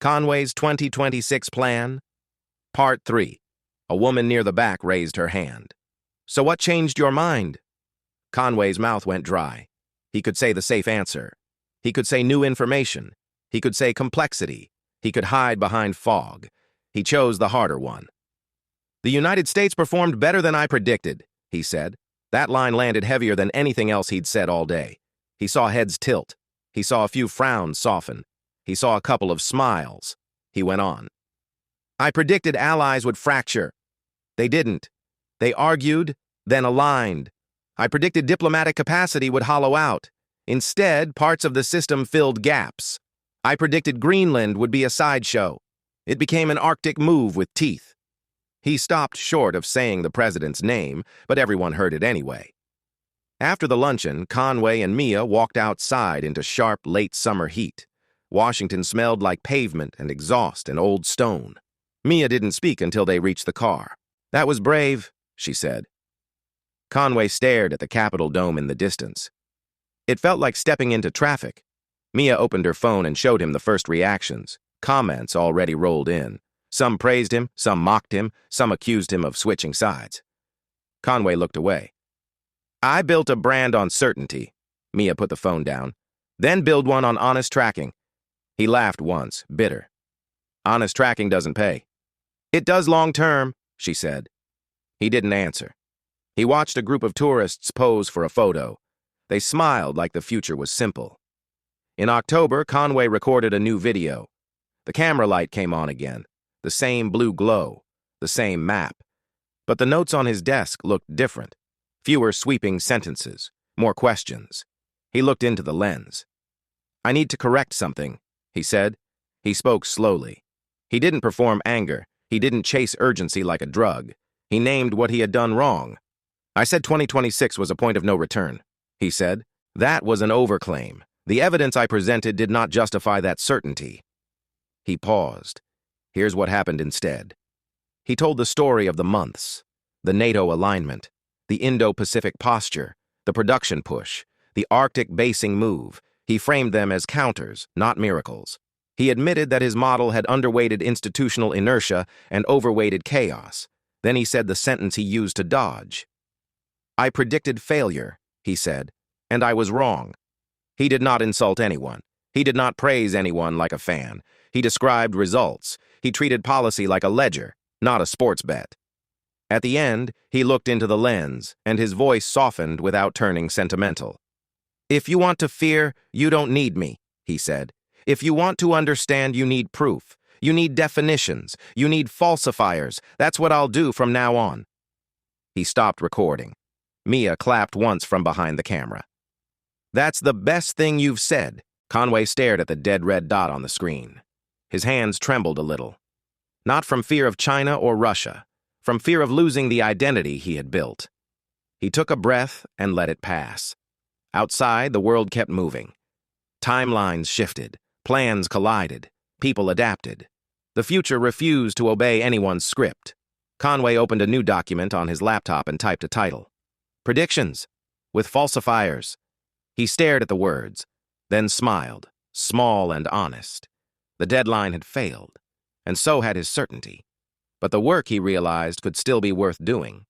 Conway's 2026 Plan. Part 3. A woman near the back raised her hand. So what changed your mind? Conway's mouth went dry. He could say the safe answer. He could say new information. He could say complexity. He could hide behind fog. He chose the harder one. The United States performed better than I predicted, he said. That line landed heavier than anything else he'd said all day. He saw heads tilt. He saw a few frowns soften. He saw a couple of smiles. He went on. I predicted allies would fracture. They didn't. They argued, then aligned. I predicted diplomatic capacity would hollow out. Instead, parts of the system filled gaps. I predicted Greenland would be a sideshow. It became an Arctic move with teeth. He stopped short of saying the president's name, but everyone heard it anyway. After the luncheon, Conway and Mia walked outside into sharp, late summer heat. Washington smelled like pavement and exhaust and old stone. Mia didn't speak until they reached the car. That was brave, she said. Conway stared at the Capitol dome in the distance. It felt like stepping into traffic. Mia opened her phone and showed him the first reactions. Comments already rolled in. Some praised him, some mocked him, some accused him of switching sides. Conway looked away. I built a brand on certainty. Mia put the phone down. Then build one on honest tracking. He laughed once, bitter. Honest tracking doesn't pay. It does long term, she said. He didn't answer. He watched a group of tourists pose for a photo. They smiled like the future was simple. In October, Conway recorded a new video. The camera light came on again. The same blue glow. The same map. But the notes on his desk looked different. Fewer sweeping sentences. More questions. He looked into the lens. I need to correct something, he said. He spoke slowly. He didn't perform anger. He didn't chase urgency like a drug. He named what he had done wrong. I said 2026 was a point of no return, he said. That was an overclaim. The evidence I presented did not justify that certainty. He paused. Here's what happened instead. He told the story of the months, the NATO alignment, the Indo-Pacific posture, the production push, the Arctic basing move. He framed them as counters, not miracles. He admitted that his model had underweighted institutional inertia and overweighted chaos. Then he said the sentence he used to dodge. I predicted failure, he said, and I was wrong. He did not insult anyone. He did not praise anyone like a fan. He described results. He treated policy like a ledger, not a sports bet. At the end, he looked into the lens, and his voice softened without turning sentimental. If you want to fear, you don't need me, he said. If you want to understand, you need proof. You need definitions. You need falsifiers. That's what I'll do from now on. He stopped recording. Mia clapped once from behind the camera. That's the best thing you've said. Conway stared at the dead red dot on the screen. His hands trembled a little. Not from fear of China or Russia, from fear of losing the identity he had built. He took a breath and let it pass. Outside, the world kept moving. Timelines shifted. Plans collided. People adapted. The future refused to obey anyone's script. Conway opened a new document on his laptop and typed a title. Predictions, with falsifiers. He stared at the words, then smiled, small and honest. The deadline had failed, and so had his certainty. But the work, he realized, could still be worth doing.